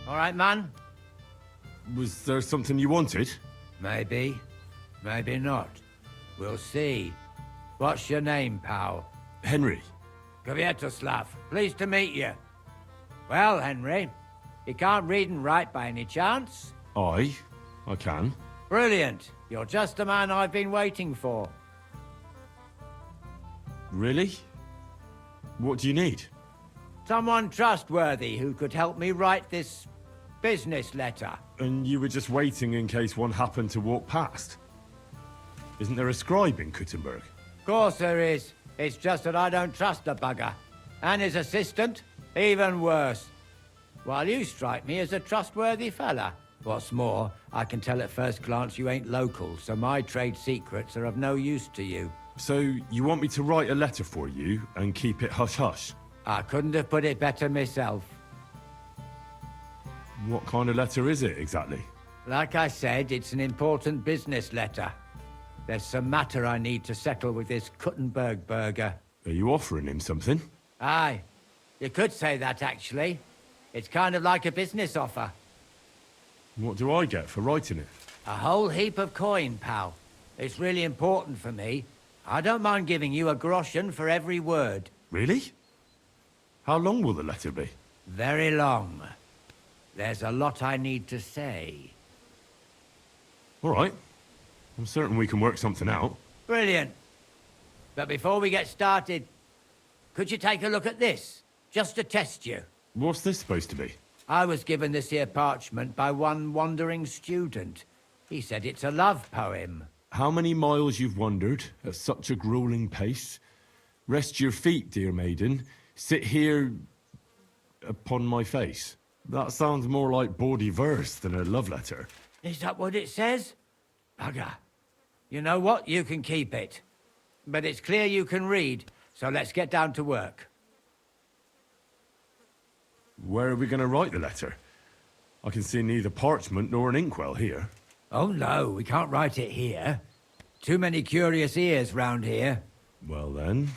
All right, man? Was there something you wanted? Maybe. Maybe not. We'll see. What's your name, pal? Henry. Kvietoslav. Pleased to meet you. Well, Henry, you can't read and write by any chance? I can. Brilliant. You're just the man I've been waiting for. Really? What do you need? Someone trustworthy who could help me write this business letter. And you were just waiting in case one happened to walk past? Isn't there a scribe in Kuttenberg? Of course there is. It's just that I don't trust the bugger. And his assistant, even worse. While you strike me as a trustworthy fella. What's more, I can tell at first glance you ain't local, so my trade secrets are of no use to you. So, you want me to write a letter for you and keep it hush-hush? I couldn't have put it better myself. What kind of letter is it, exactly? Like I said, it's an important business letter. There's some matter I need to settle with this Kuttenberg burger. Are you offering him something? Aye. You could say that, actually. It's kind of like a business offer. What do I get for writing it? A whole heap of coin, pal. It's really important for me. I don't mind giving you a groschen for every word. Really? How long will the letter be? Very long. There's a lot I need to say. All right. I'm certain we can work something out. Brilliant. But before we get started, could you take a look at this? Just to test you. What's this supposed to be? I was given this here parchment by one wandering student. He said it's a love poem. How many miles you've wandered at such a grueling pace? Rest your feet, dear maiden. Sit here upon my face. That sounds more like bawdy verse than a love letter. Is that what it says? Bugger. You know what? You can keep it. But it's clear you can read, so let's get down to work. Where are we going to write the letter? I can see neither parchment nor an inkwell here. Oh no, we can't write it here. Too many curious ears round here. Well then...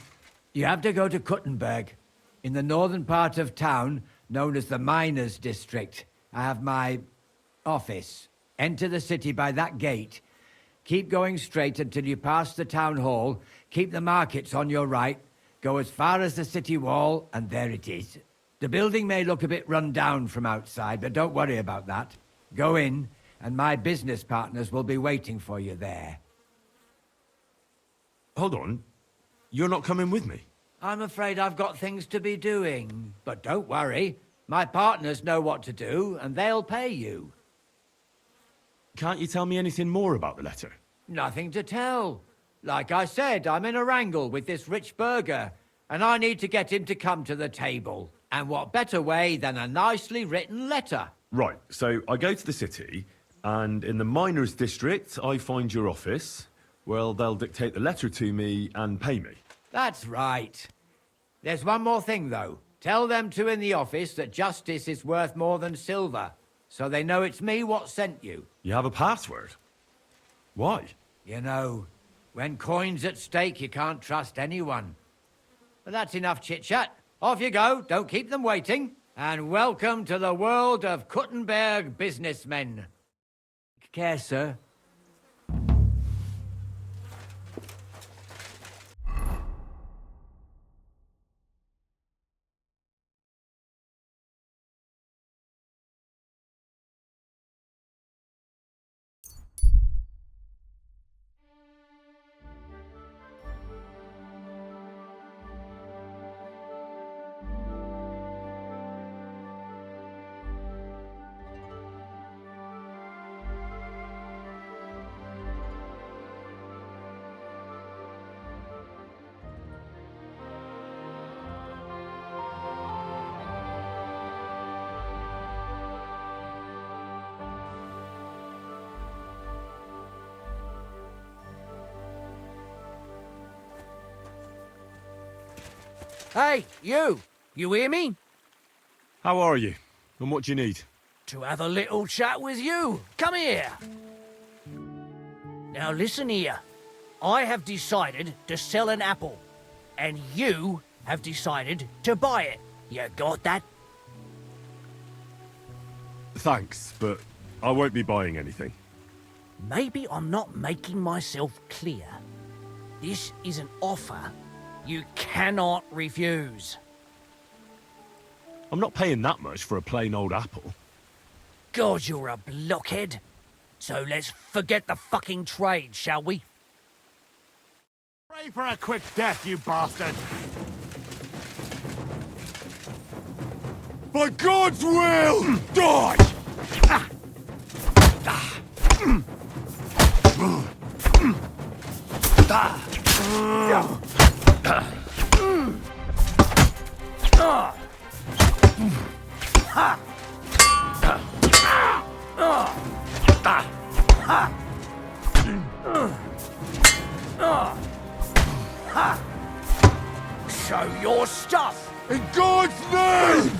You have to go to Kuttenberg, in the northern part of town, known as the Miners' District. I have my office. Enter the city by that gate. Keep going straight until you pass the town hall. Keep the markets on your right. Go as far as the city wall, and there it is. The building may look a bit run down from outside, but don't worry about that. Go in, and my business partners will be waiting for you there. Hold on. You're not coming with me? I'm afraid I've got things to be doing. But don't worry. My partners know what to do, and they'll pay you. Can't you tell me anything more about the letter? Nothing to tell. Like I said, I'm in a wrangle with this rich burger, and I need to get him to come to the table. And what better way than a nicely written letter? Right, so I go to the city, and in the Miners' District, I find your office. Well, they'll dictate the letter to me and pay me. That's right. There's one more thing, though. Tell them two in the office that justice is worth more than silver, so they know it's me what sent you. You have a password? Why? You know, when coin's at stake, you can't trust anyone. But that's enough chit-chat. Off you go, don't keep them waiting. And welcome to the world of Kuttenberg businessmen. Take care, sir. Hey, you! You hear me? How are you? And what do you need? To have a little chat with you. Come here. Now listen here. I have decided to sell an apple. And you have decided to buy it. You got that? Thanks, but I won't be buying anything. Maybe I'm not making myself clear. This is an offer you cannot refuse. I'm not paying that much for a plain old apple. God, you're a blockhead. So let's forget the fucking trade, shall we? Pray for a quick death, you bastard! By God's will, die! Show your stuff! In God's name!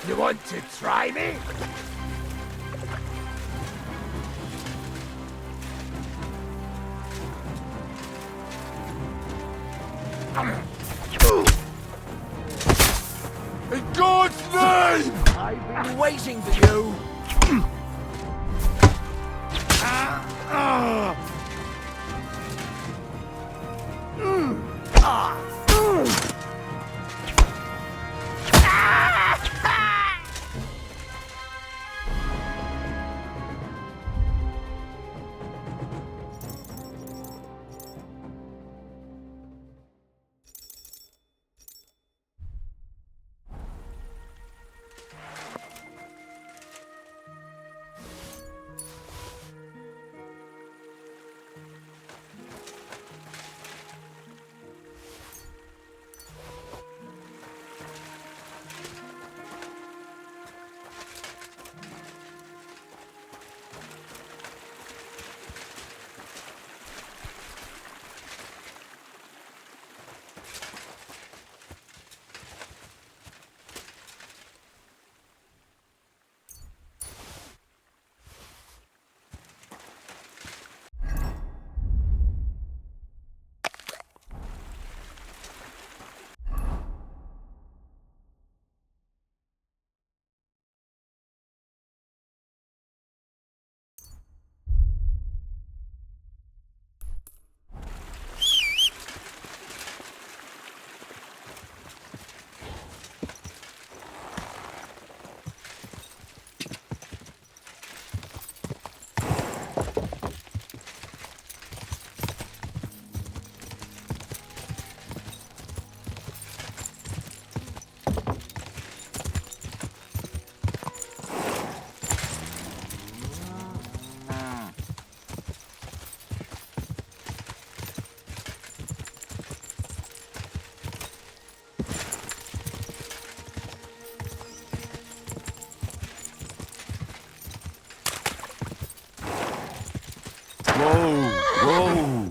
You want to try me? In God's name! I've been waiting for you! Whoa!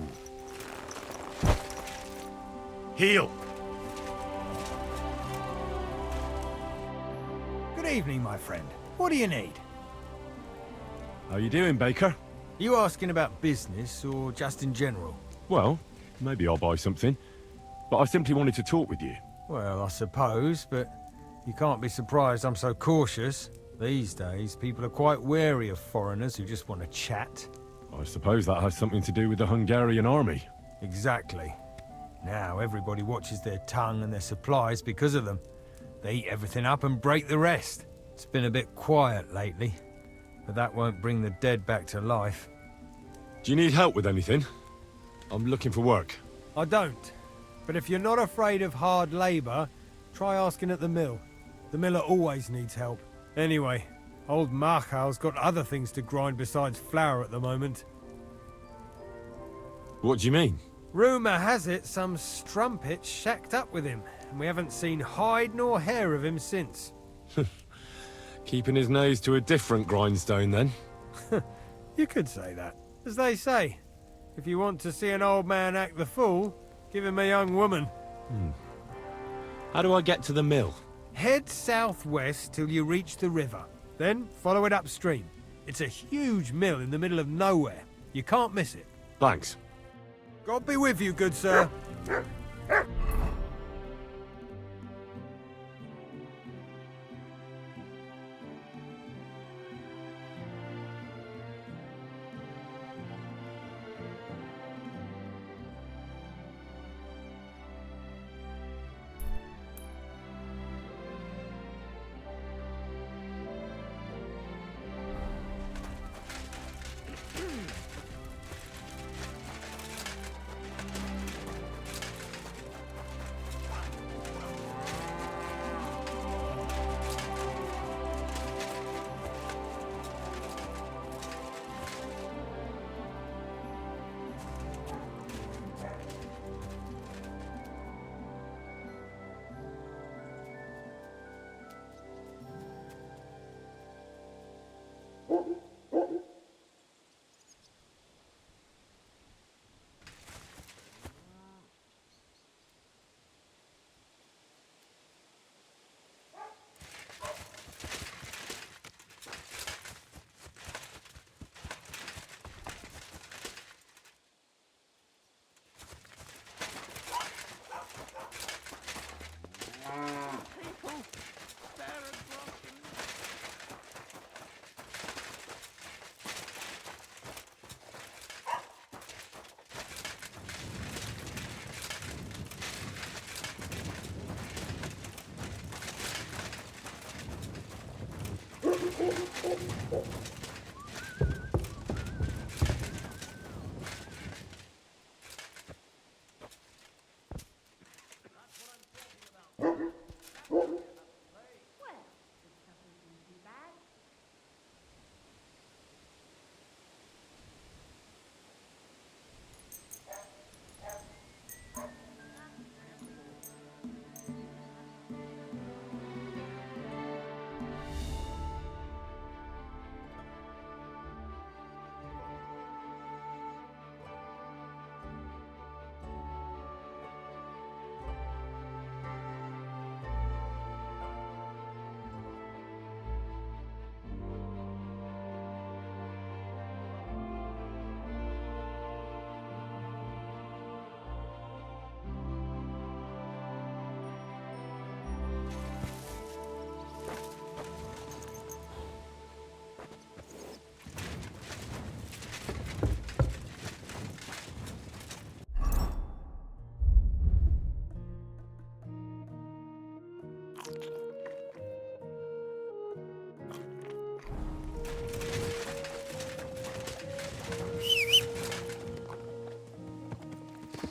Heal! Good evening, my friend. What do you need? How you doing, Baker? You asking about business or just in general? Well, maybe I'll buy something. But I simply wanted to talk with you. Well, I suppose, but you can't be surprised I'm so cautious. These days, people are quite wary of foreigners who just want to chat. I suppose that has something to do with the Hungarian army. Exactly. Now everybody watches their tongue and their supplies because of them. They eat everything up and break the rest. It's been a bit quiet lately, but that won't bring the dead back to life. Do you need help with anything? I'm looking for work. I don't. But if you're not afraid of hard labor, try asking at the mill. The miller always needs help. Anyway, old Marchal's got other things to grind besides flour at the moment. What do you mean? Rumour has it some strumpet's shacked up with him, and we haven't seen hide nor hair of him since. Keeping his nose to a different grindstone, then? You could say that. As they say, if you want to see an old man act the fool, give him a young woman. How do I get to the mill? Head southwest till you reach the river. Then follow it upstream. It's a huge mill in the middle of nowhere. You can't miss it. Thanks. God be with you, good sir.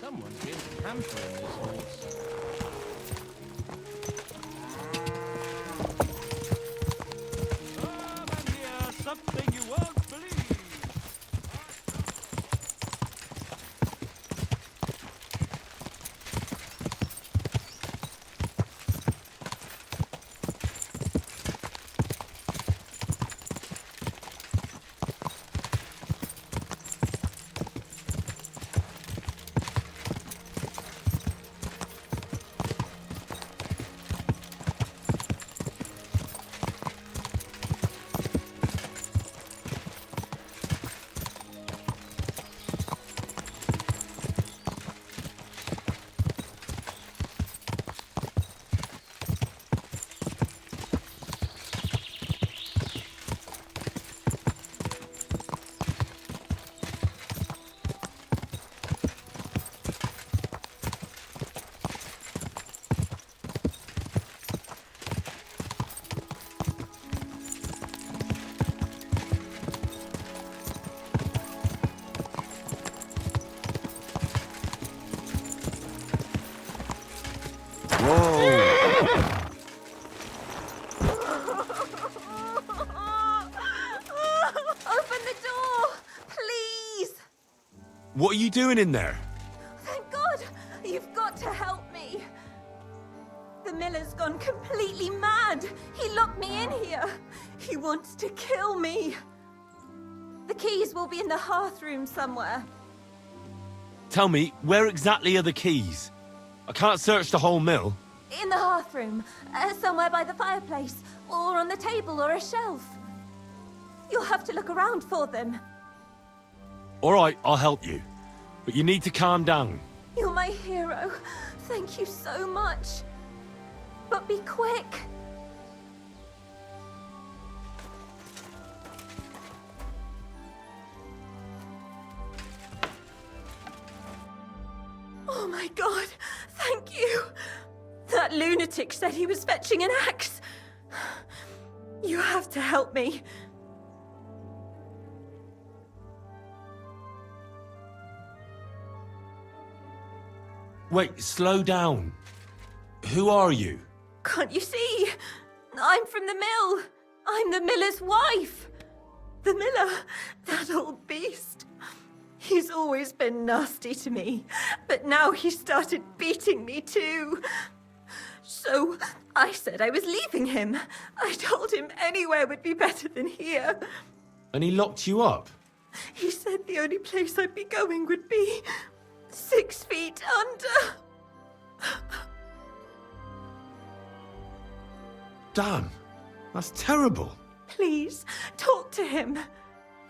Someone's been pampering this horse. Come and hear something you won't believe. Open the door! Please! What are you doing in there? Thank God! You've got to help me! The miller's gone completely mad! He locked me in here! He wants to kill me! The keys will be in the hearth room somewhere. Tell me, where exactly are the keys? I can't search the whole mill. In the hearth room, somewhere by the fireplace, or on the table or a shelf. You'll have to look around for them. All right, I'll help you. But you need to calm down. You're my hero. Thank you so much. But be quick. Oh my god, thank you. That lunatic said he was fetching an axe. You have to help me. Wait, slow down. Who are you? Can't you see? I'm from the mill. I'm the miller's wife. The miller, that old beast. He's always been nasty to me, but now he started beating me too. So I said I was leaving him. I told him anywhere would be better than here. And he locked you up? He said the only place I'd be going would be 6 feet under. Damn, that's terrible. Please, talk to him.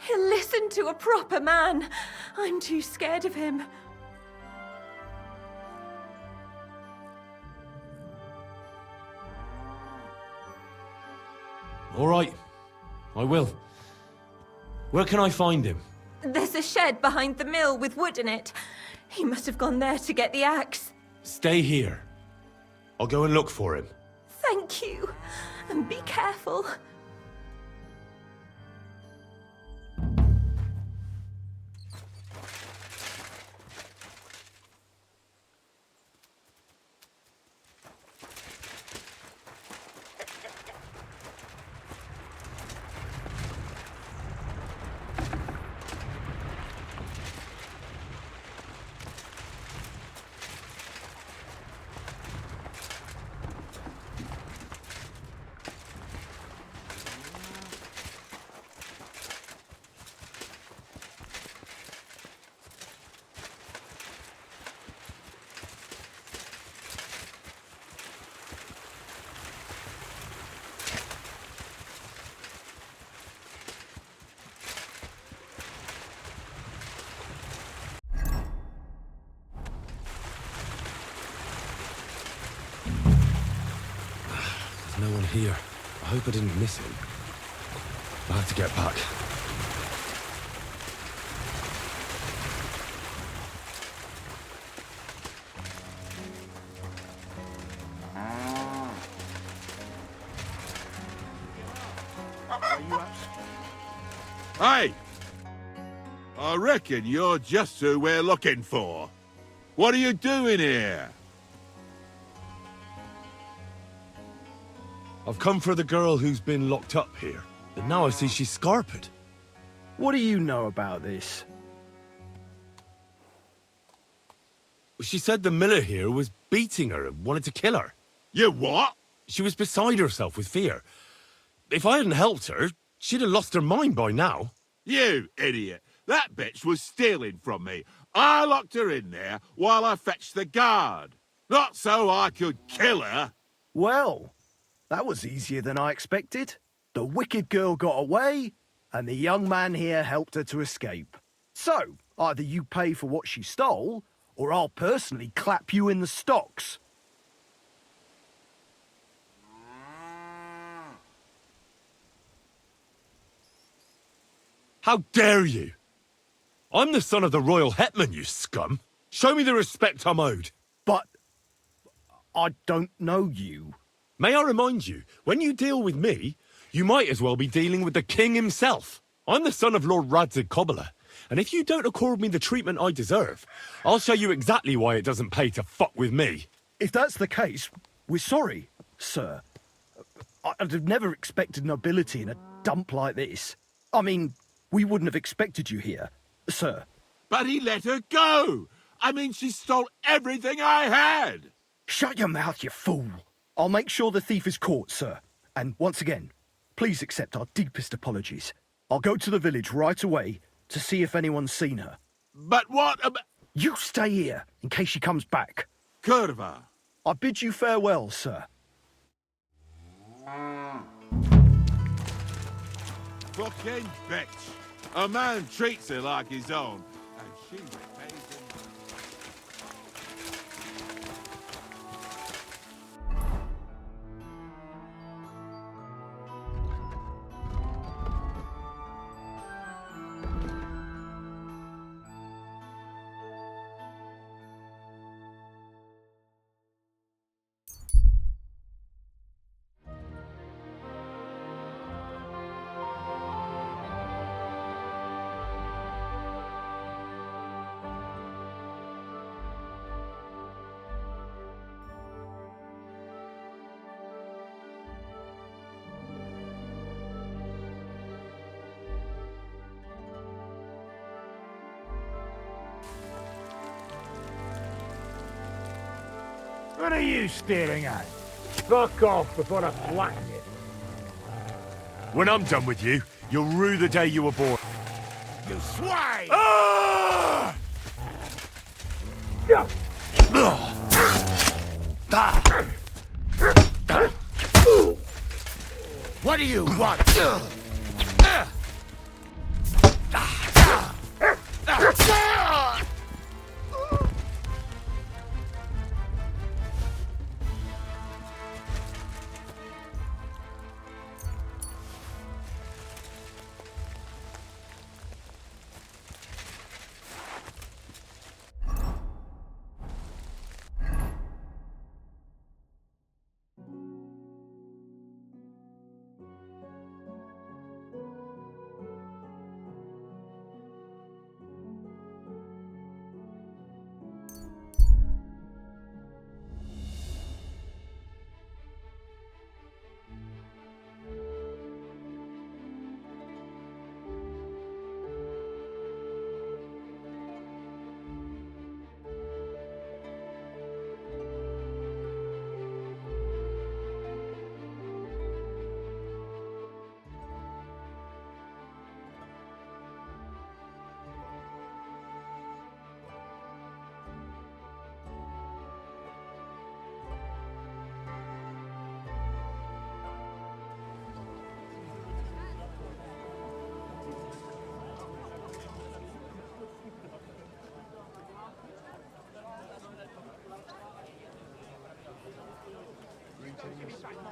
He'll listen to a proper man. I'm too scared of him. All right, I will. Where can I find him? There's a shed behind the mill with wood in it. He must have gone there to get the axe. Stay here. I'll go and look for him. Thank you. And be careful. No one here. I hope I didn't miss him. I have to get back. Hey! I reckon you're just who we're looking for. What are you doing here? I've come for the girl who's been locked up here. And now I see she's scarpered. What do you know about this? She said the miller here was beating her and wanted to kill her. You what? She was beside herself with fear. If I hadn't helped her, she'd have lost her mind by now. You idiot. That bitch was stealing from me. I locked her in there while I fetched the guard. Not so I could kill her. Well, that was easier than I expected. The wicked girl got away, and the young man here helped her to escape. So, either you pay for what she stole, or I'll personally clap you in the stocks. How dare you? I'm the son of the royal hetman, you scum. Show me the respect I'm owed. But I don't know you. May I remind you, when you deal with me, you might as well be dealing with the king himself. I'm the son of Lord Ryzen Cobbler, and if you don't accord me the treatment I deserve, I'll show you exactly why it doesn't pay to fuck with me. If that's the case, we're sorry, sir. I'd have never expected nobility in a dump like this. I mean, we wouldn't have expected you here, sir. But he let her go. I mean, she stole everything I had. Shut your mouth, you fool. I'll make sure the thief is caught, sir. And once again, please accept our deepest apologies. I'll go to the village right away to see if anyone's seen her. But what about... You stay here in case she comes back. Curva? I bid you farewell, sir. fucking bitch. A man treats her like his own, and she repays him. What are you staring at? Fuck off before I flatten you. When I'm done with you, you'll rue the day you were born. You swine! Ah! What do you want?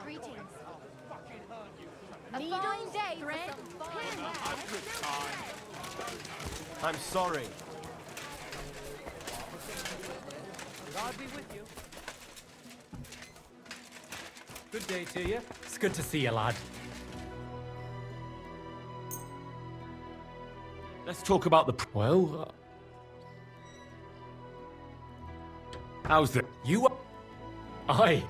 Greetings. A fine day, friend. I'm sorry. God be with you. Good day to you. It's good to see you, lad. Let's talk about the... Well... how's the... You are... Aye.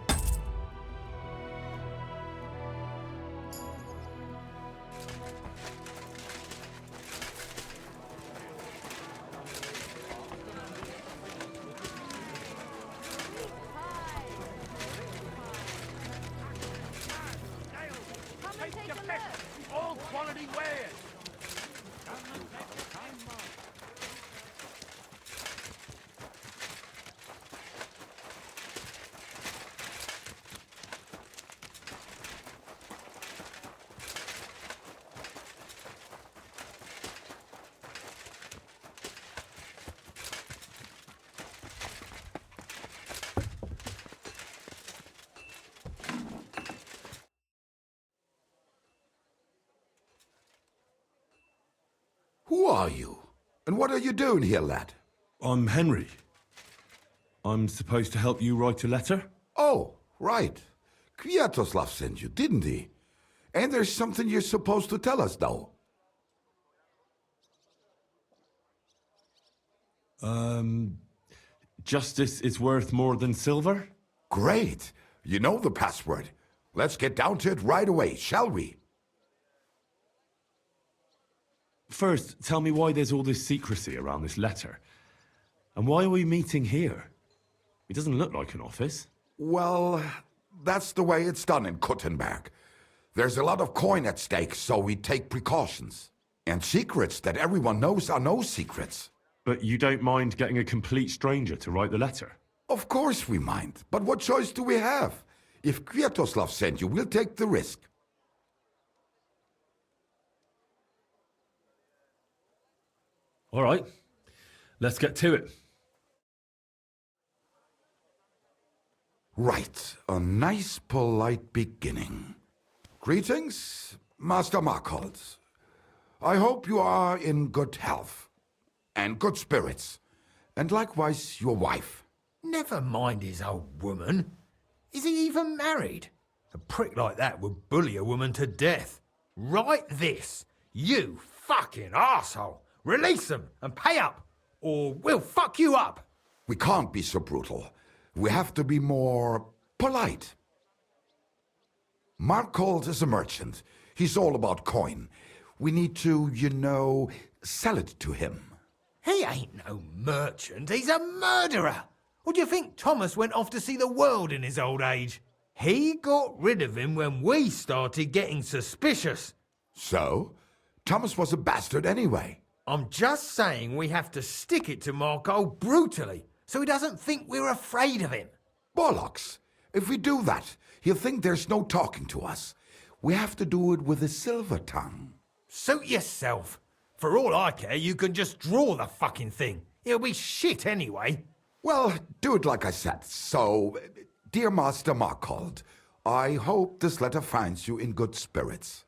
All quality wares! Who are you? And what are you doing here, lad? I'm Henry. I'm supposed to help you write a letter? Oh, right. Kwiatoslav sent you, didn't he? And there's something you're supposed to tell us, though. Justice is worth more than silver? Great. You know the password. Let's get down to it right away, shall we? First, tell me why there's all this secrecy around this letter. And why are we meeting here? It doesn't look like an office. Well, that's the way it's done in Kuttenberg. There's a lot of coin at stake, so we take precautions. And secrets that everyone knows are no secrets. But you don't mind getting a complete stranger to write the letter? Of course we mind, but what choice do we have? If Kwiatoslav sent you, we'll take the risk. All right, let's get to it. Right, a nice polite beginning. Greetings, Master Markholz. I hope you are in good health and good spirits, and likewise your wife. Never mind his old woman. Is he even married? A prick like that would bully a woman to death. Write this. You fucking arsehole. Release them and pay up, or we'll fuck you up. We can't be so brutal. We have to be more polite. Markholz is a merchant. He's all about coin. We need to, sell it to him. He ain't no merchant. He's a murderer. Or do you think Thomas went off to see the world in his old age? He got rid of him when we started getting suspicious. So? Thomas was a bastard anyway. I'm just saying we have to stick it to Marco brutally, so he doesn't think we're afraid of him. Bollocks. If we do that, he'll think there's no talking to us. We have to do it with a silver tongue. Suit yourself. For all I care, you can just draw the fucking thing. It'll be shit anyway. Well, do it like I said. So, dear Master Markhold, I hope this letter finds you in good spirits.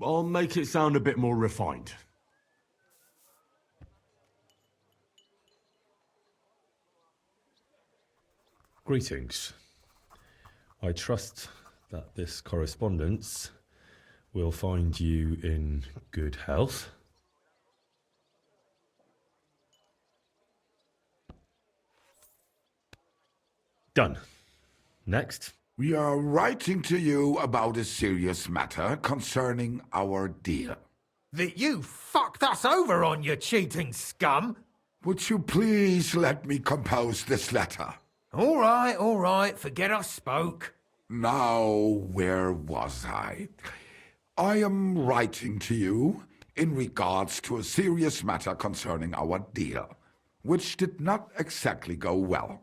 I'll make it sound a bit more refined. Greetings. I trust that this correspondence will find you in good health. Done. Next. We are writing to you about a serious matter concerning our deal. That you fucked us over on, you cheating scum! Would you please let me compose this letter? All right, forget I spoke. Now, where was I? I am writing to you in regards to a serious matter concerning our deal, which did not exactly go well.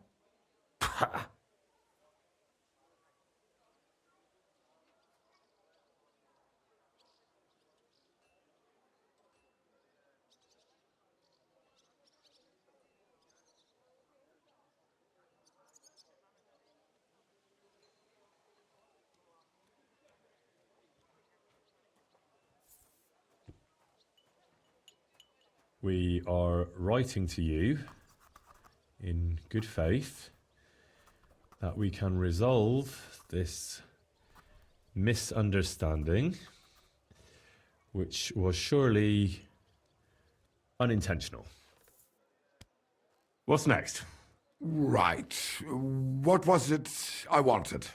We are writing to you in good faith that we can resolve this misunderstanding, which was surely unintentional. What's next? Right. What was it I wanted?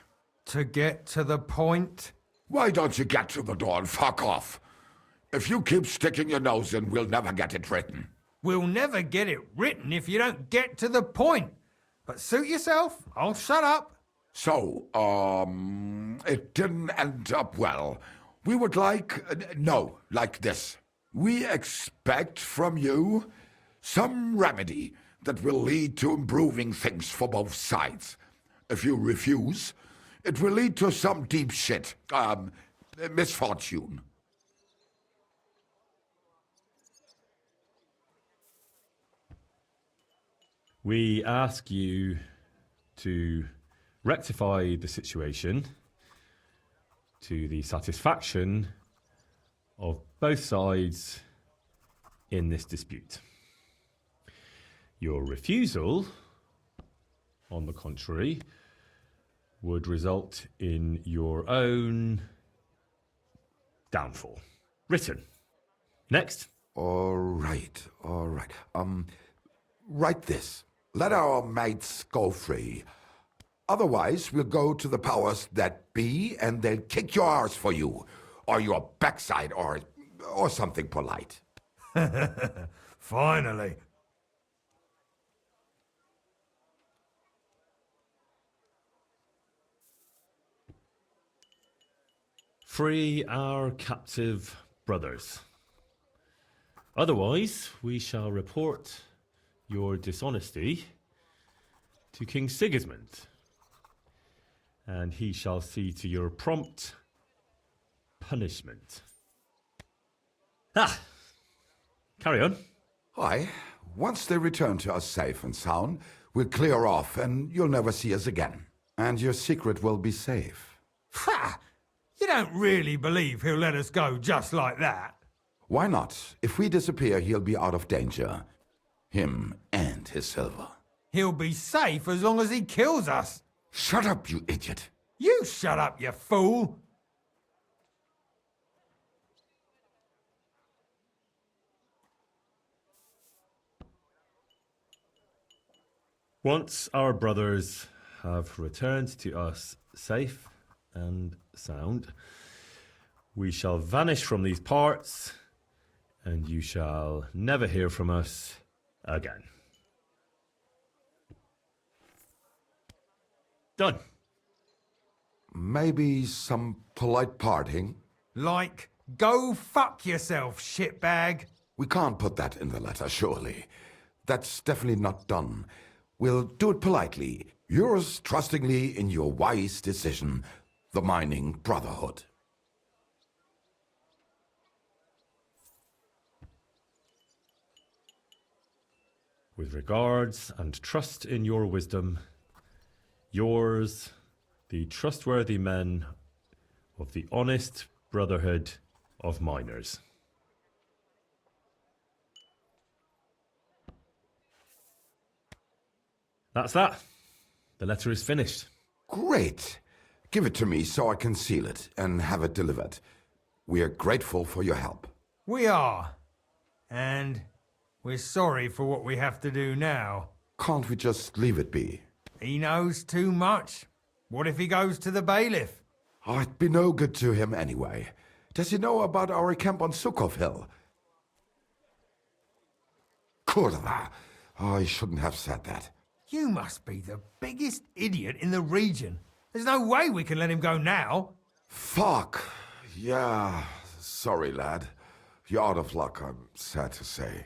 To get to the point? Why don't you get to the door and fuck off? If you keep sticking your nose in, we'll never get it written. We'll never get it written if you don't get to the point. But suit yourself, I'll shut up. So, it didn't end up well. We would like this. We expect from you some remedy that will lead to improving things for both sides. If you refuse, it will lead to some deep shit, misfortune. We ask you to rectify the situation to the satisfaction of both sides in this dispute. Your refusal, on the contrary, would result in your own downfall. Written. Next. All right. Write this. Let our mates go free. Otherwise, we'll go to the powers that be, and they'll kick your arse for you, or your backside, or something polite. Finally. Free our captive brothers. Otherwise, we shall report your dishonesty to King Sigismund, and he shall see to your prompt punishment. Ah! Carry on. Aye. Once they return to us safe and sound, we'll clear off and you'll never see us again. And your secret will be safe. Ha! You don't really believe he'll let us go just like that? Why not? If we disappear, he'll be out of danger. Him and his silver. He'll be safe as long as he kills us. Shut up, you idiot. You shut up, you fool. Once our brothers have returned to us safe and sound, we shall vanish from these parts, and you shall never hear from us again. Done. Maybe some polite parting? Like, go fuck yourself, shitbag. We can't put that in the letter, surely. That's definitely not done. We'll do it politely. Yours trustingly in your wise decision, the Mining Brotherhood. With regards and trust in your wisdom, yours, the trustworthy men of the honest Brotherhood of Miners. That's that. The letter is finished. Great. Give it to me so I can seal it and have it delivered. We are grateful for your help. We are. And we're sorry for what we have to do now. Can't we just leave it be? He knows too much. What if he goes to the bailiff? Oh, it'd be no good to him anyway. Does he know about our camp on Sukov Hill? Kurva. Oh, I shouldn't have said that. You must be the biggest idiot in the region. There's no way we can let him go now. Fuck. Yeah. Sorry, lad. You're out of luck, I'm sad to say.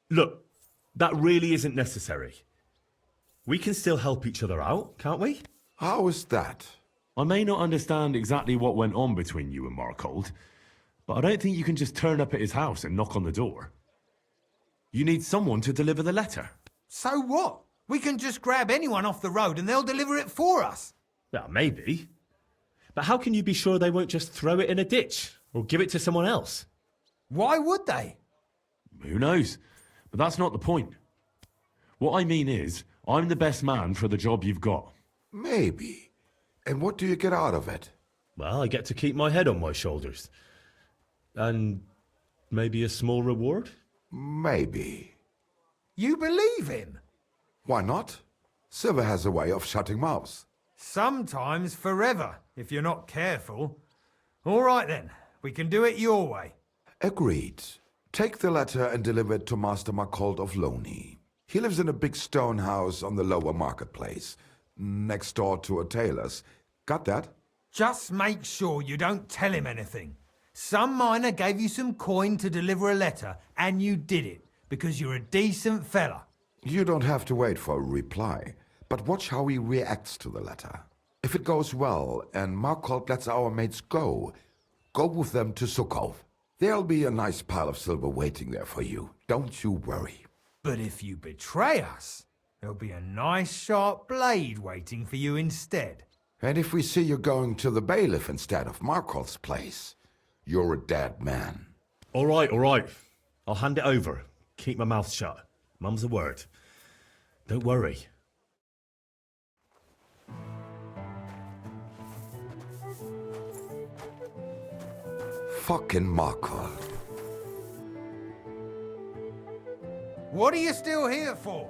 Look, that really isn't necessary. We can still help each other out, can't we? How is that? I may not understand exactly what went on between you and Markold, but I don't think you can just turn up at his house and knock on the door. You need someone to deliver the letter. So what? We can just grab anyone off the road and they'll deliver it for us. Well, maybe. But how can you be sure they won't just throw it in a ditch or give it to someone else? Why would they? Who knows? But that's not the point. What I mean is, I'm the best man for the job you've got. Maybe. And what do you get out of it? Well, I get to keep my head on my shoulders. And maybe a small reward? Maybe. You believe him? Why not? Silver has a way of shutting mouths. Sometimes forever, if you're not careful. All right then, we can do it your way. Agreed. Take the letter and deliver it to Master Markold of Loney. He lives in a big stone house on the lower marketplace, next door to a tailor's. Got that? Just make sure you don't tell him anything. Some miner gave you some coin to deliver a letter, and you did it, because you're a decent fella. You don't have to wait for a reply, but watch how he reacts to the letter. If it goes well, and Markold lets our mates go with them to Sukov. There'll be a nice pile of silver waiting there for you. Don't you worry. But if you betray us, there'll be a nice sharp blade waiting for you instead. And if we see you going to the bailiff instead of Markold's place, you're a dead man. All right, all right. I'll hand it over. Keep my mouth shut. Mum's a word. Don't worry. Fucking Markold. What are you still here for?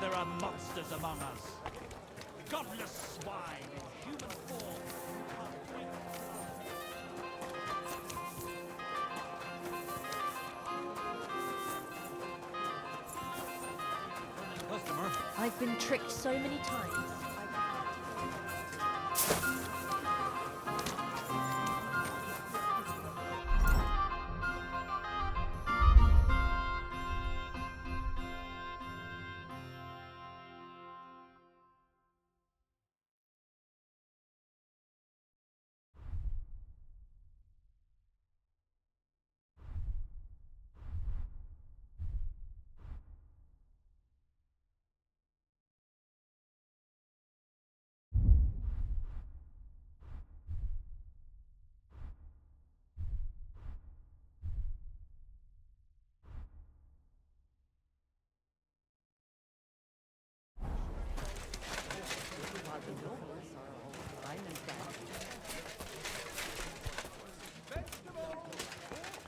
there are monsters among us. Godless swine in human form. Customer. I've been tricked so many times.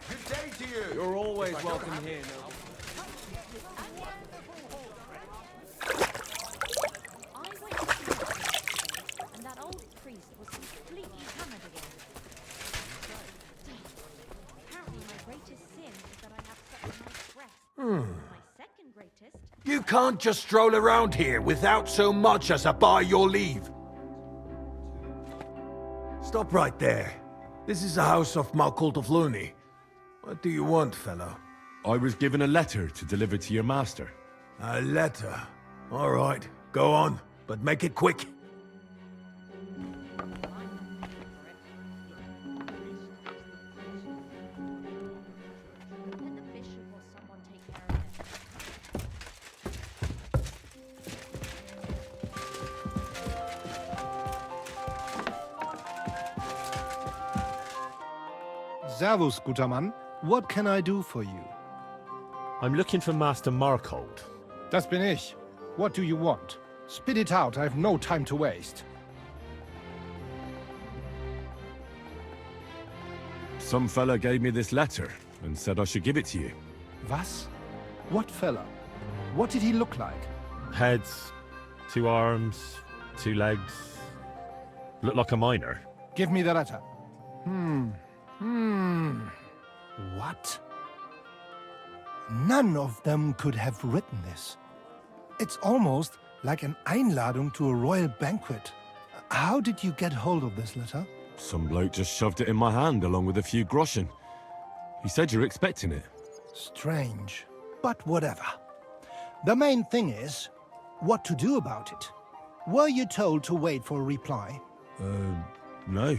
Good day to you. You're always welcome here, Noble. I went to see and that old priest was completely hammered again. Apparently my greatest sin is that I have such a nice breast. My second greatest... You can't just stroll around here without so much as a by your leave. Stop right there. This is the house of Malcolt of Looney. What do you want, fellow? I was given a letter to deliver to your master. A letter. All right, go on, but make it quick. Let the bishop or someone take care of it. Servus, guter Mann. What can I do for you? I'm looking for Master Markold. Das bin ich. What do you want? Spit it out, I have no time to waste. Some fella gave me this letter and said I should give it to you. Was? What fella? What did he look like? Heads, 2 arms, 2 legs. Looked like a miner. Give me the letter. What? None of them could have written this. It's almost like an Einladung to a royal banquet. How did you get hold of this letter? Some bloke just shoved it in my hand along with a few groschen. He said you're expecting it. Strange, but whatever. The main thing is, what to do about it. Were you told to wait for a reply? No.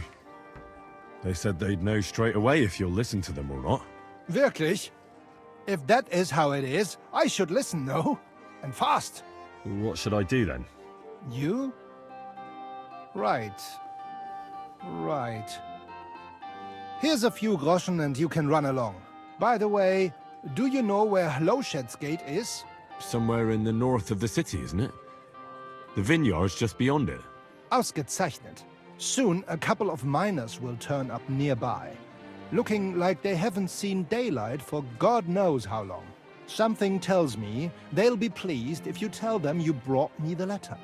They said they'd know straight away if you'll listen to them or not. Wirklich? If that is how it is, I should listen, no? And fast. What should I do then? You? Right. Right. Here's a few groschen and you can run along. By the way, do you know where Lowshed's Gate is? Somewhere in the north of the city, isn't it? The vineyard's just beyond it. Ausgezeichnet. Soon a couple of miners will turn up nearby, looking like they haven't seen daylight for God knows how long. Something tells me they'll be pleased if you tell them you brought me the letter.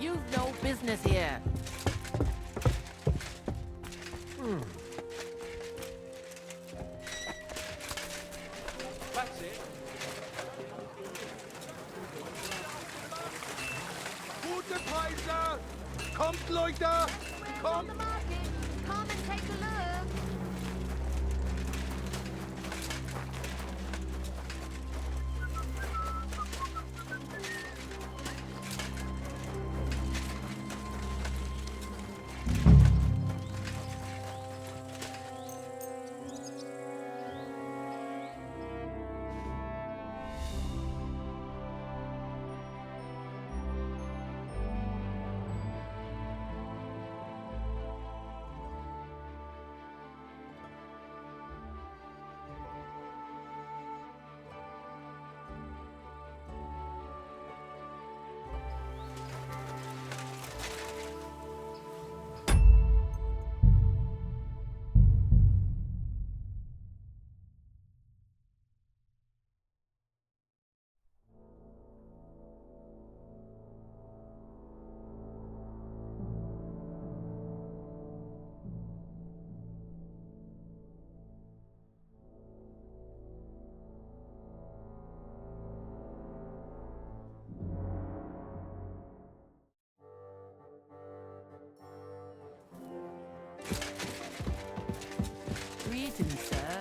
You've no business here. That's it. Gute Preise! Kommt, Leute! Kommt! Come and take a look. Greetings, sir.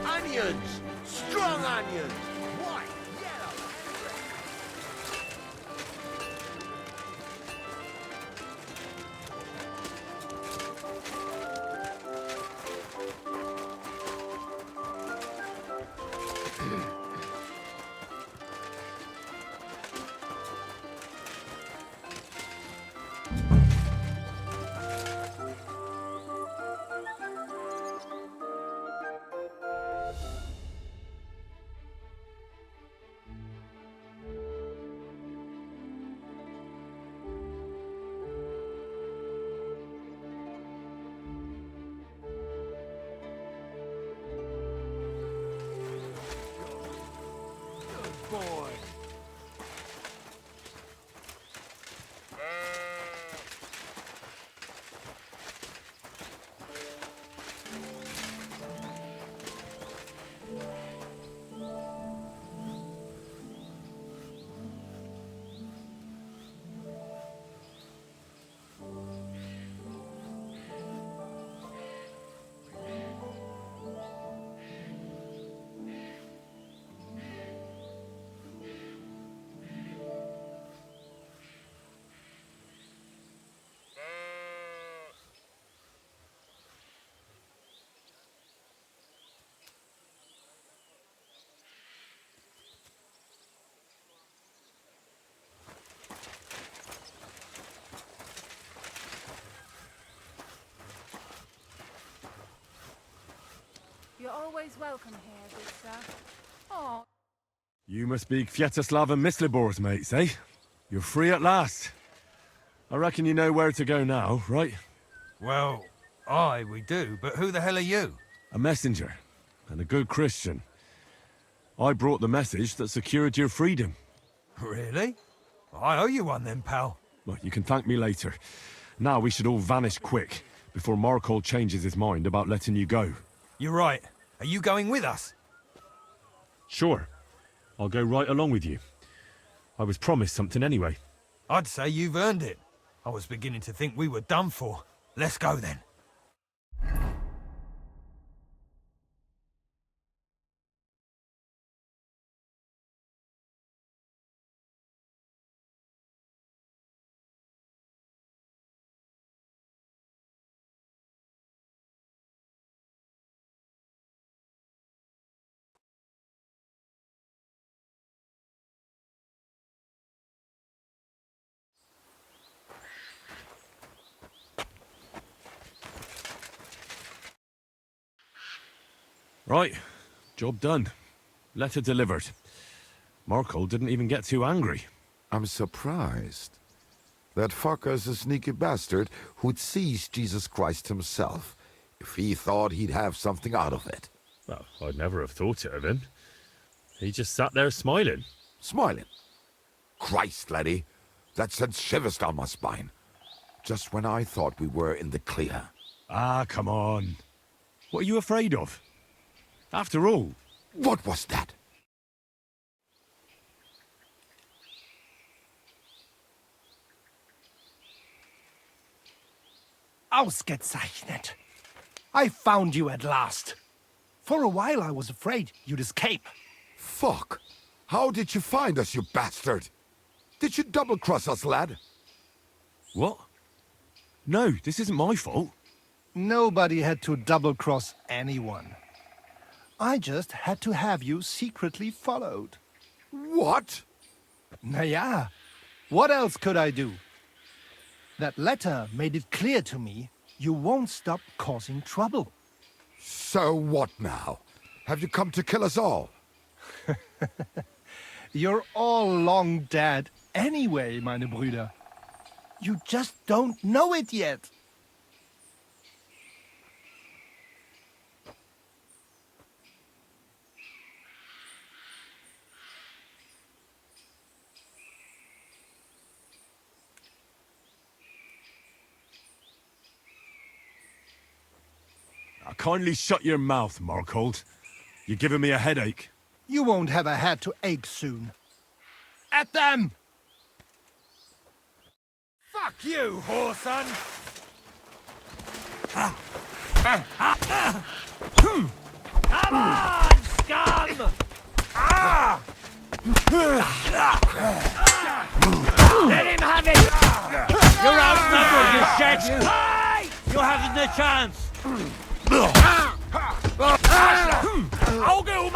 Onions! Strong onions! White, yellow, boy. You're always welcome here, good sir. Oh, You must be Kwiatoslav and Myslibors mates, eh? You're free at last. I reckon you know where to go now, right? Well, aye, we do, but who the hell are you? A messenger, and a good Christian. I brought the message that secured your freedom. Really? I owe you one then, pal. Well, you can thank me later. Now we should all vanish quick, before Markol changes his mind about letting you go. You're right. Are you going with us? Sure. I'll go right along with you. I was promised something anyway. I'd say you've earned it. I was beginning to think we were done for. Let's go then. Right. Job done. Letter delivered. Markol didn't even get too angry. I'm surprised. That fucker's a sneaky bastard who'd seize Jesus Christ himself if he thought he'd have something out of it. Well, I'd never have thought it of him. He just sat there smiling. Smiling? Christ, laddie, that sent shivers down my spine. Just when I thought we were in the clear. Ah, come on. What are you afraid of? After all... What was that? Ausgezeichnet. I found you at last. For a while I was afraid you'd escape. Fuck! How did you find us, you bastard? Did you double-cross us, lad? What? No, this isn't my fault. Nobody had to double-cross anyone. I just had to have you secretly followed. What? Naja, what else could I do? That letter made it clear to me you won't stop causing trouble. So what now? Have you come to kill us all? You're all long dead anyway, meine Brüder. You just don't know it yet. Now, kindly shut your mouth, Markhold. You're giving me a headache. You won't have a head to ache soon. At them! Fuck you, whoreson! Come on, scum! Let him have it! You're outnumbered, you shit! Hey! You haven't a chance! I'll go,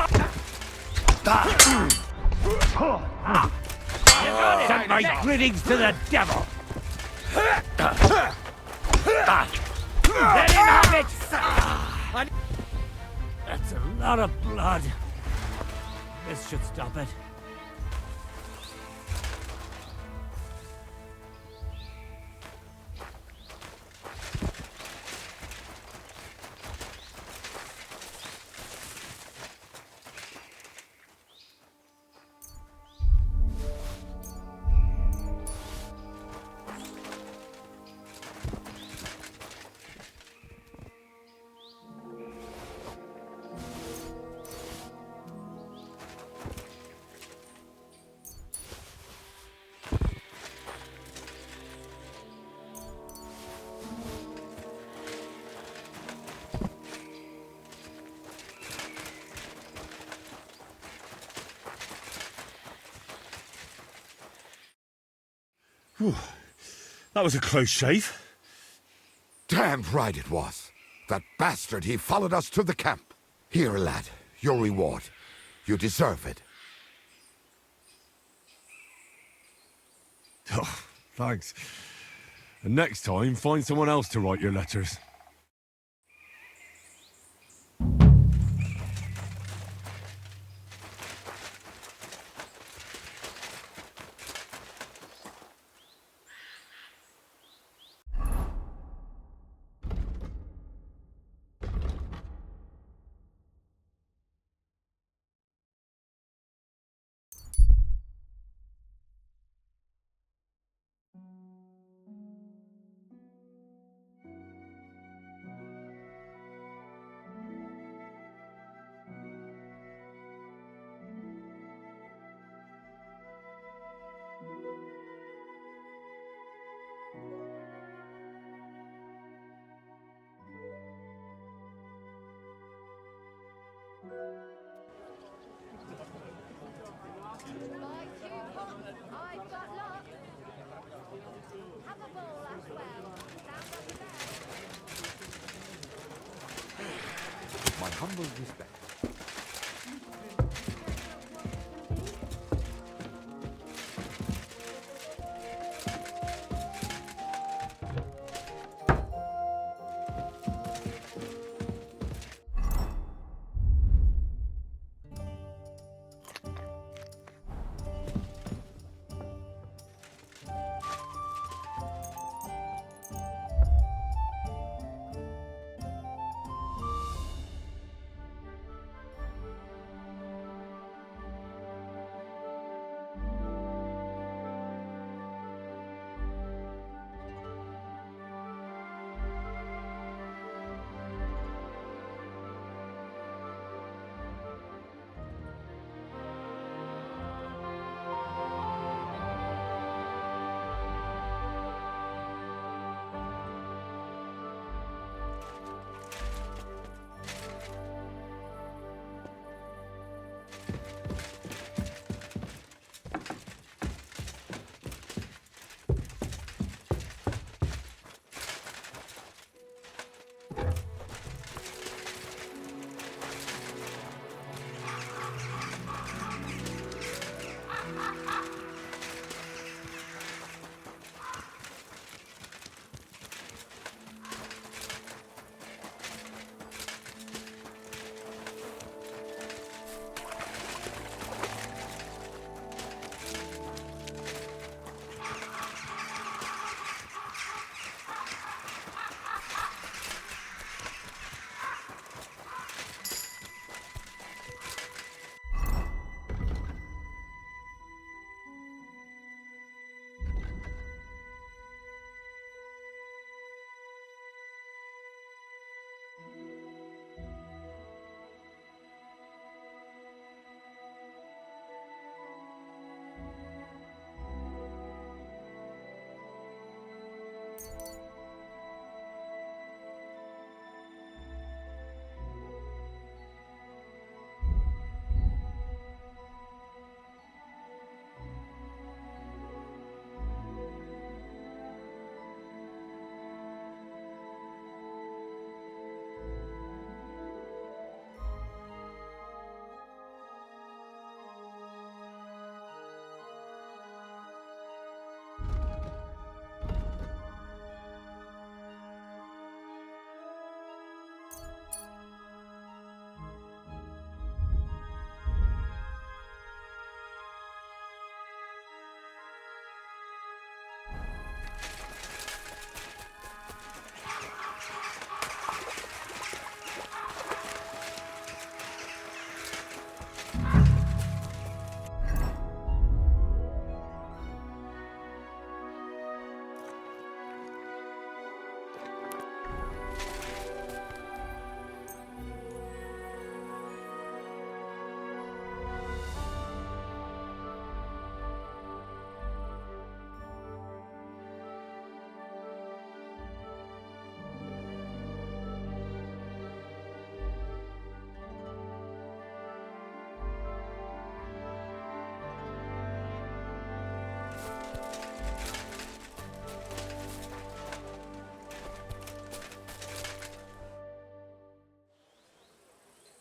send my greetings to the devil! Let him have it! That's a lot of blood. This should stop it. Whew. That was a close shave. Damned right it was. That bastard, he followed us to the camp. Here, lad, your reward. You deserve it. Oh, thanks. And next time, find someone else to write your letters. I've got luck. Have a ball as well. My humble respect.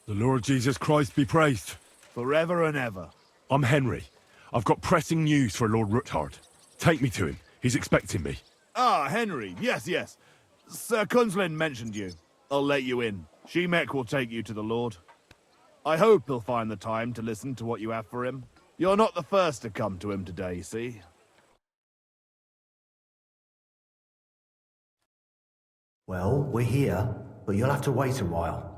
The Lord Jesus Christ be praised. Forever and ever. I'm Henry. I've got pressing news for Lord Ruthard. Take me to him. He's expecting me. Ah, Henry. Yes, yes. Sir Kunslin mentioned you. I'll let you in. Shemek will take you to the Lord. I hope he'll find the time to listen to what you have for him. You're not the first to come to him today, see? Well, we're here, but you'll have to wait a while.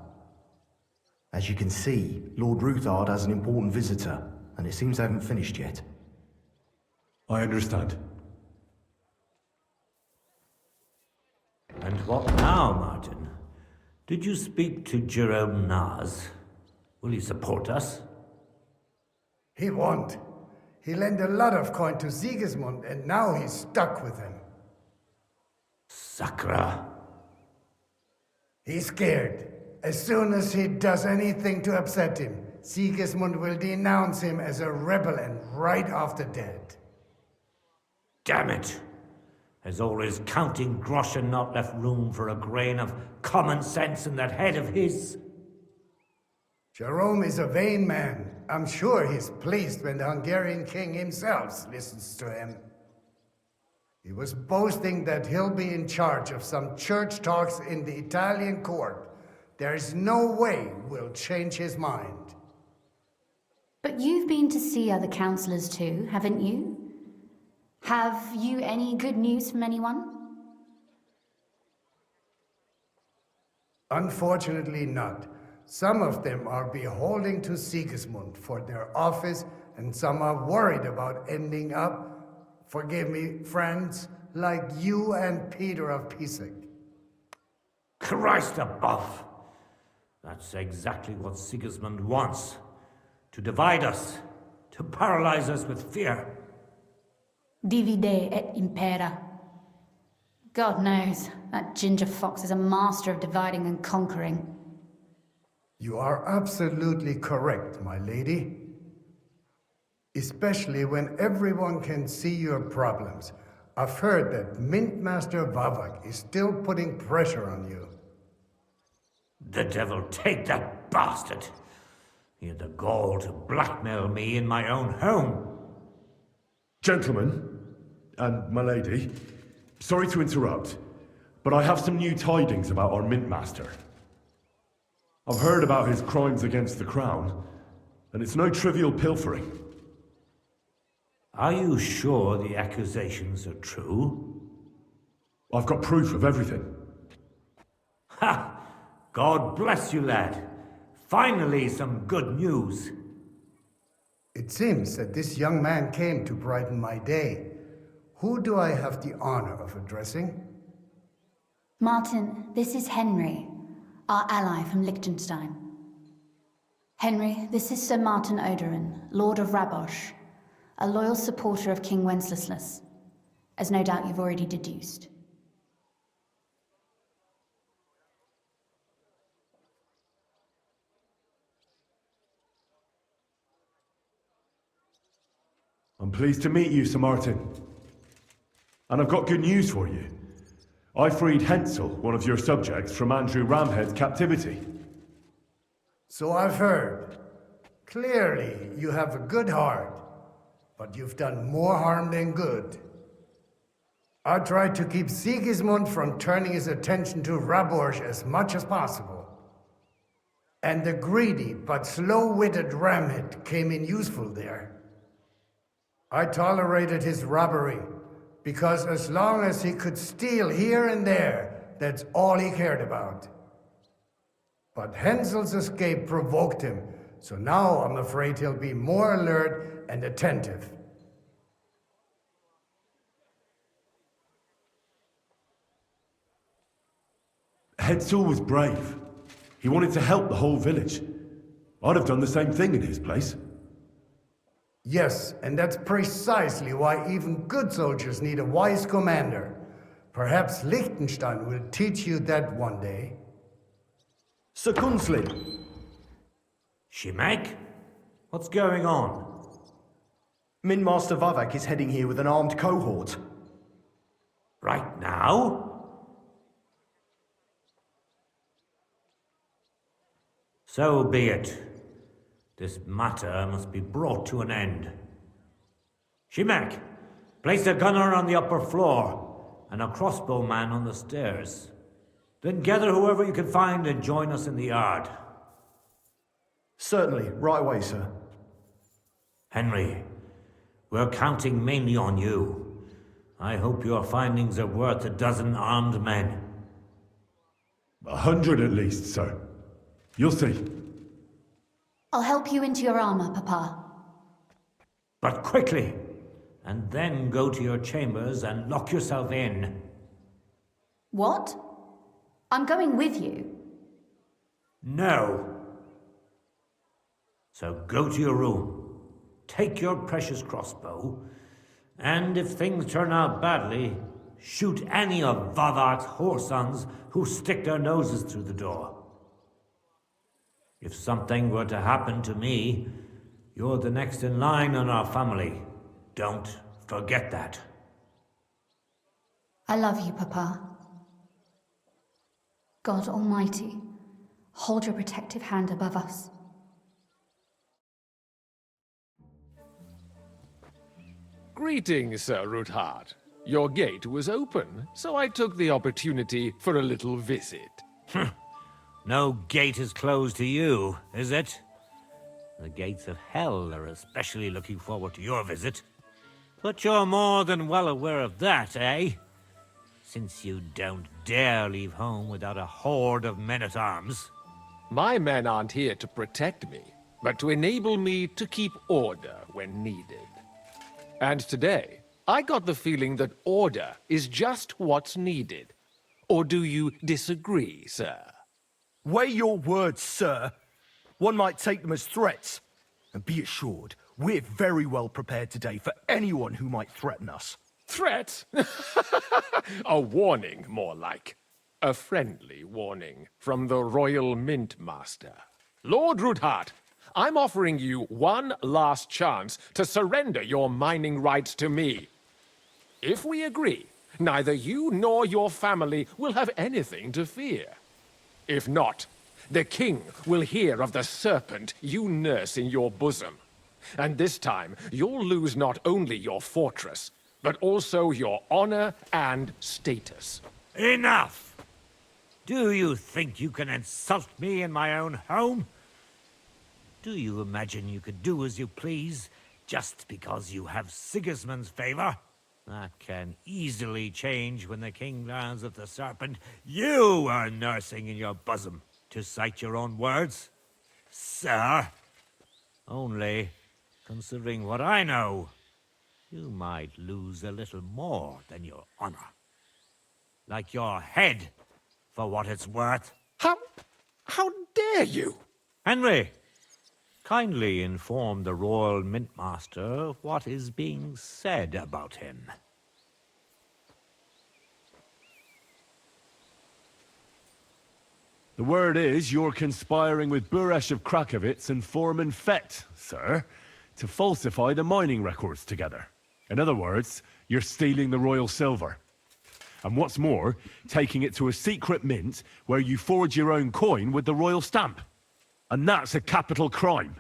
As you can see, Lord Ruthard has an important visitor, and it seems they haven't finished yet. I understand. And what now, Martin? Did you speak to Jerome Naz? Will he support us? He won't. He lent a lot of coin to Sigismund, and now he's stuck with him. Sakra. He's scared. As soon as he does anything to upset him, Sigismund will denounce him as a rebel and right after dead. Damn it! Has all his counting groschen not left room for a grain of common sense in that head of his? Jerome is a vain man. I'm sure he's pleased when the Hungarian king himself listens to him. He was boasting that he'll be in charge of some church talks in the Italian court. There is no way we'll change his mind. But you've been to see other councillors too, haven't you? Have you any good news from anyone? Unfortunately not. Some of them are beholding to Sigismund for their office, and some are worried about ending up, forgive me, friends, like you and Peter of Pisek. Christ above! That's exactly what Sigismund wants. To divide us, to paralyze us with fear. Divide et impera. God knows, that ginger fox is a master of dividing and conquering. You are absolutely correct, my lady. Especially when everyone can see your problems. I've heard that Mintmaster Vavak is still putting pressure on you. The devil take that bastard! He had the gall to blackmail me in my own home. Gentlemen, and my lady, sorry to interrupt, but I have some new tidings about our Mint Master. I've heard about his crimes against the crown, and it's no trivial pilfering. Are you sure the accusations are true? I've got proof of everything. Ha! God bless you, lad. Finally, some good news. It seems that this young man came to brighten my day. Who do I have the honor of addressing? Martin, this is Henry, our ally from Liechtenstein. Henry, this is Sir Martin Odorin, Lord of Rabosh, a loyal supporter of King Wenceslas, as no doubt you've already deduced. I'm pleased to meet you, Sir Martin. And I've got good news for you. I freed Hensel, one of your subjects, from Andrew Ramhead's captivity. So I've heard. Clearly, you have a good heart, but you've done more harm than good. I tried to keep Sigismund from turning his attention to Rabosh as much as possible. And the greedy but slow-witted Ramhead came in useful there. I tolerated his robbery, because as long as he could steal here and there, that's all he cared about. But Hensel's escape provoked him, so now I'm afraid he'll be more alert and attentive. Hensel was brave. He wanted to help the whole village. I'd have done the same thing in his place. Yes, and that's precisely why even good soldiers need a wise commander. Perhaps Liechtenstein will teach you that one day. Sir Kunslin! Shemek? What's going on? Mintmaster Vavak is heading here with an armed cohort. Right now? So be it. This matter must be brought to an end. Shimek, place a gunner on the upper floor and a crossbowman on the stairs. Then gather whoever you can find and join us in the yard. Certainly, right away, sir. Henry, we're counting mainly on you. I hope your findings are worth a dozen armed men. 100 at least, sir. You'll see. I'll help you into your armor, Papa. But quickly, and then go to your chambers and lock yourself in. What? I'm going with you. No. So go to your room, take your precious crossbow, and if things turn out badly, shoot any of Vavart's whoresons who stick their noses through the door. If something were to happen to me, you're the next in line in our family. Don't forget that. I love you, Papa. God Almighty, hold your protective hand above us. Greetings, Sir Ruthard. Your gate was open, so I took the opportunity for a little visit. No gate is closed to you, is it? The gates of hell are especially looking forward to your visit. But you're more than well aware of that, eh? Since you don't dare leave home without a horde of men-at-arms. My men aren't here to protect me, but to enable me to keep order when needed. And today, I got the feeling that order is just what's needed. Or do you disagree, sir? Weigh your words, sir. One might take them as threats. And be assured, we're very well prepared today for anyone who might threaten us. Threat? A warning, more like. A friendly warning from the Royal Mint Master. Lord Ruthard, I'm offering you one last chance to surrender your mining rights to me. If we agree, neither you nor your family will have anything to fear. If not, the king will hear of the serpent you nurse in your bosom. And this time, you'll lose not only your fortress, but also your honor and status. Enough! Do you think you can insult me in my own home? Do you imagine you could do as you please, just because you have Sigismund's favor? That can easily change when the king learns of the serpent you are nursing in your bosom, to cite your own words. Sir, only, considering what I know, you might lose a little more than your honor. Like your head, for what it's worth. How dare you? Henry, kindly inform the Royal Mintmaster what is being said about him. The word is you're conspiring with Buresh of Krakowitz and Foreman Fett, sir, to falsify the mining records together. In other words, you're stealing the royal silver. And what's more, taking it to a secret mint where you forge your own coin with the royal stamp. And that's a capital crime.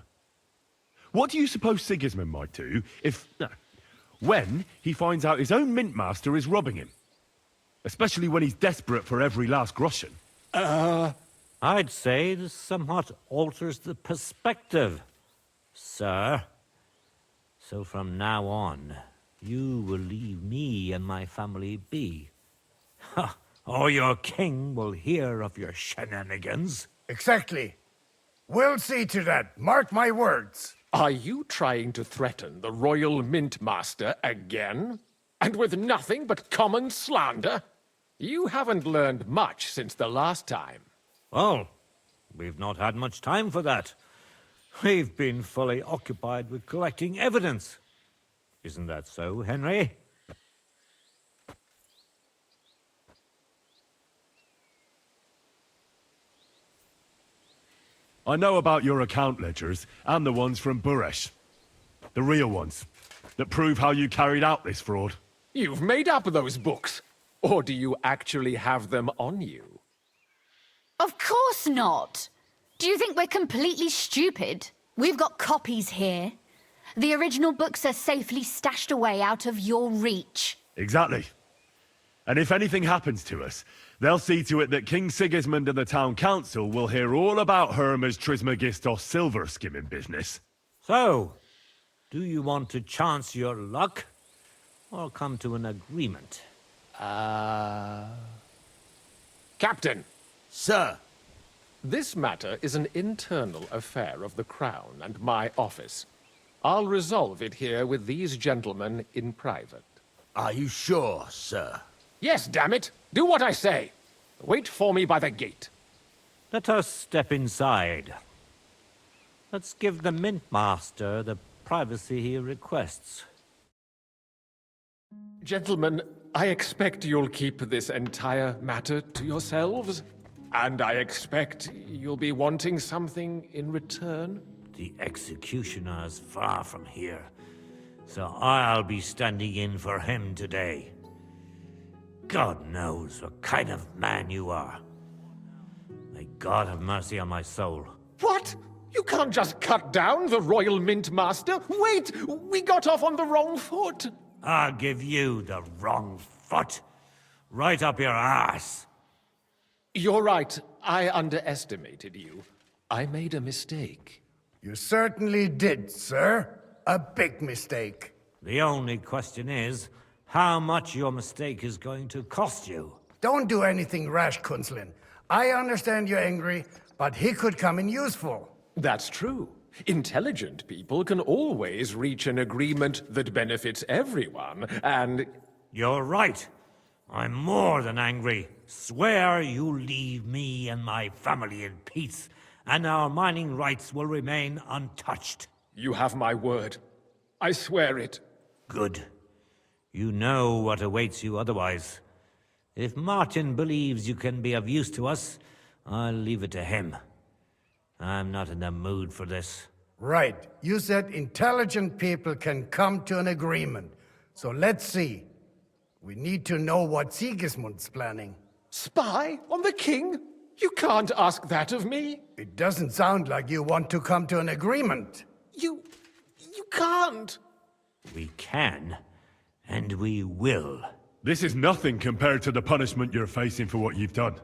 What do you suppose Sigismund might do when he finds out his own mint master is robbing him? Especially when he's desperate for every last groschen. I'd say this somewhat alters the perspective, sir. So from now on, you will leave me and my family be. Or your king will hear of your shenanigans. Exactly. We'll see to that. Mark my words. Are you trying to threaten the Royal Mint Master again? And with nothing but common slander? You haven't learned much since the last time. Well, we've not had much time for that. We've been fully occupied with collecting evidence. Isn't that so, Henry? I know about your account ledgers and the ones from Buresh. The real ones, that prove how you carried out this fraud. You've made up those books. Or do you actually have them on you? Of course not! Do you think we're completely stupid? We've got copies here. The original books are safely stashed away out of your reach. Exactly. And if anything happens to us, they'll see to it that King Sigismund and the town council will hear all about Hermes Trismegistos silver skimming business. So, do you want to chance your luck, or come to an agreement? Captain! Sir! This matter is an internal affair of the Crown and my office. I'll resolve it here with these gentlemen in private. Are you sure, sir? Yes, damn it! Do what I say! Wait for me by the gate. Let us step inside. Let's give the Mint Master the privacy he requests. Gentlemen, I expect you'll keep this entire matter to yourselves. And I expect you'll be wanting something in return? The executioner is far from here, so I'll be standing in for him today. God knows what kind of man you are. May God have mercy on my soul. What? You can't just cut down the Royal Mint Master? Wait! We got off on the wrong foot! I'll give you the wrong foot. Right up your ass. You're right. I underestimated you. I made a mistake. You certainly did, sir. A big mistake. The only question is, how much your mistake is going to cost you. Don't do anything rash, Kunslin. I understand you're angry, but he could come in useful. That's true. Intelligent people can always reach an agreement that benefits everyone, and... You're right. I'm more than angry. Swear you leave me and my family in peace, and our mining rights will remain untouched. You have my word. I swear it. Good. You know what awaits you otherwise. If Martin believes you can be of use to us, I'll leave it to him. I'm not in the mood for this. Right. You said intelligent people can come to an agreement. So let's see. We need to know what Sigismund's planning. Spy on the king? You can't ask that of me. It doesn't sound like you want to come to an agreement. You can't. We can, and we will. This is nothing compared to the punishment you're facing for what you've done.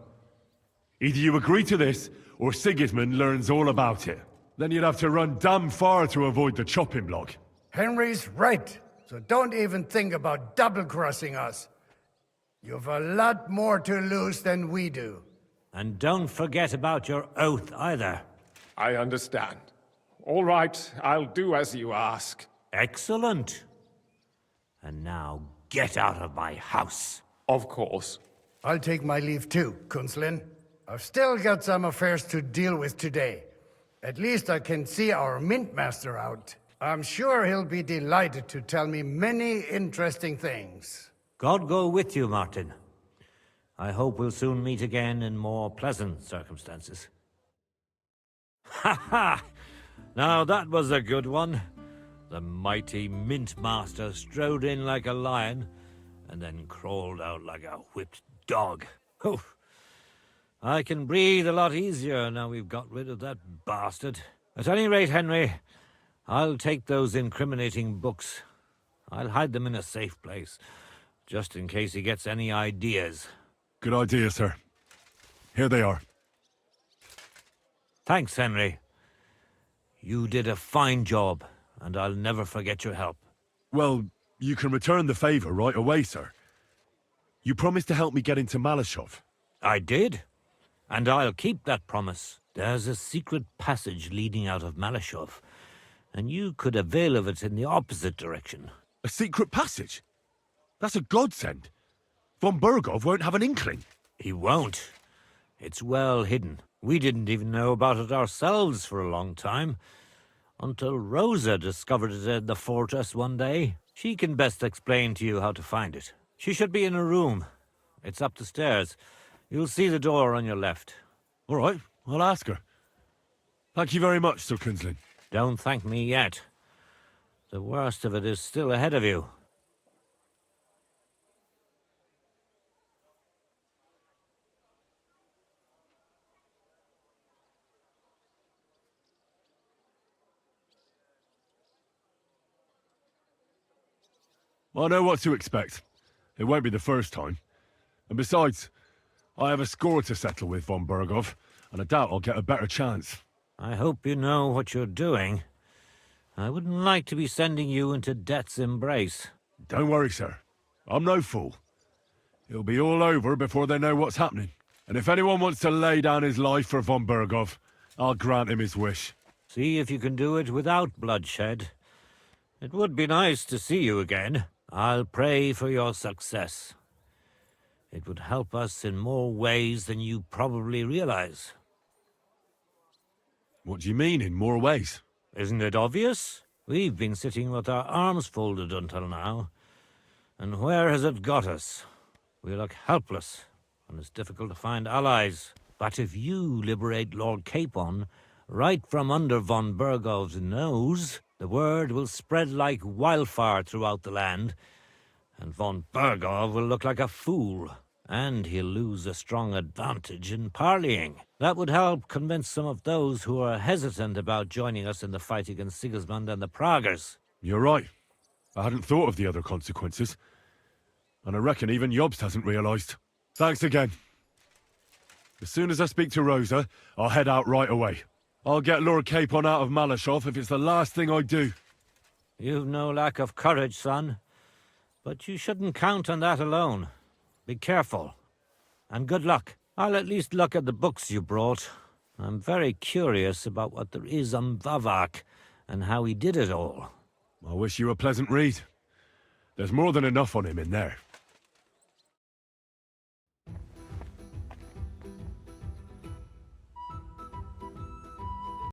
Either you agree to this, or Sigismund learns all about it. Then you'd have to run damn far to avoid the chopping block. Henry's right. So don't even think about double-crossing us. You've a lot more to lose than we do. And don't forget about your oath either. I understand. All right, I'll do as you ask. Excellent. And now get out of my house. Of course. I'll take my leave too, Kunslin. I've still got some affairs to deal with today. At least I can see our Mint Master out. I'm sure he'll be delighted to tell me many interesting things. God go with you, Martin. I hope we'll soon meet again in more pleasant circumstances. Ha ha! Now that was a good one. The mighty Mint Master strode in like a lion, and then crawled out like a whipped dog. Oof. I can breathe a lot easier now we've got rid of that bastard. At any rate, Henry, I'll take those incriminating books. I'll hide them in a safe place, just in case he gets any ideas. Good idea, sir. Here they are. Thanks, Henry. You did a fine job, and I'll never forget your help. Well, you can return the favor right away, sir. You promised to help me get into Malashov. I did, and I'll keep that promise. There's a secret passage leading out of Malashov, and you could avail of it in the opposite direction. A secret passage? That's a godsend. Von Burgov won't have an inkling. He won't. It's well hidden. We didn't even know about it ourselves for a long time, until Rosa discovered it in the fortress one day. She can best explain to you how to find it. She should be in a room. It's up the stairs. You'll see the door on your left. All right, I'll ask her. Thank you very much, Sir Kunslin. Don't thank me yet. The worst of it is still ahead of you. I know what to expect. It won't be the first time. And besides, I have a score to settle with von Berghoff, and I doubt I'll get a better chance. I hope you know what you're doing. I wouldn't like to be sending you into death's embrace. Don't worry, sir. I'm no fool. It'll be all over before they know what's happening. And if anyone wants to lay down his life for von Berghoff, I'll grant him his wish. See if you can do it without bloodshed. It would be nice to see you again. I'll pray for your success. It would help us in more ways than you probably realize. What do you mean, in more ways? Isn't it obvious? We've been sitting with our arms folded until now. And where has it got us? We look helpless, and it's difficult to find allies. But if you liberate Lord Capon, right from under von Berghoff's nose, the word will spread like wildfire throughout the land, and von Berghoff will look like a fool, and he'll lose a strong advantage in parleying. That would help convince some of those who are hesitant about joining us in the fight against Sigismund and the Praguers. You're right. I hadn't thought of the other consequences. And I reckon even Jobst hasn't realised. Thanks again. As soon as I speak to Rosa, I'll head out right away. I'll get Lord Capon out of Malashov if it's the last thing I do. You've no lack of courage, son. But you shouldn't count on that alone. Be careful. And good luck. I'll at least look at the books you brought. I'm very curious about what there is on Vavak and how he did it all. I wish you a pleasant read. There's more than enough on him in there.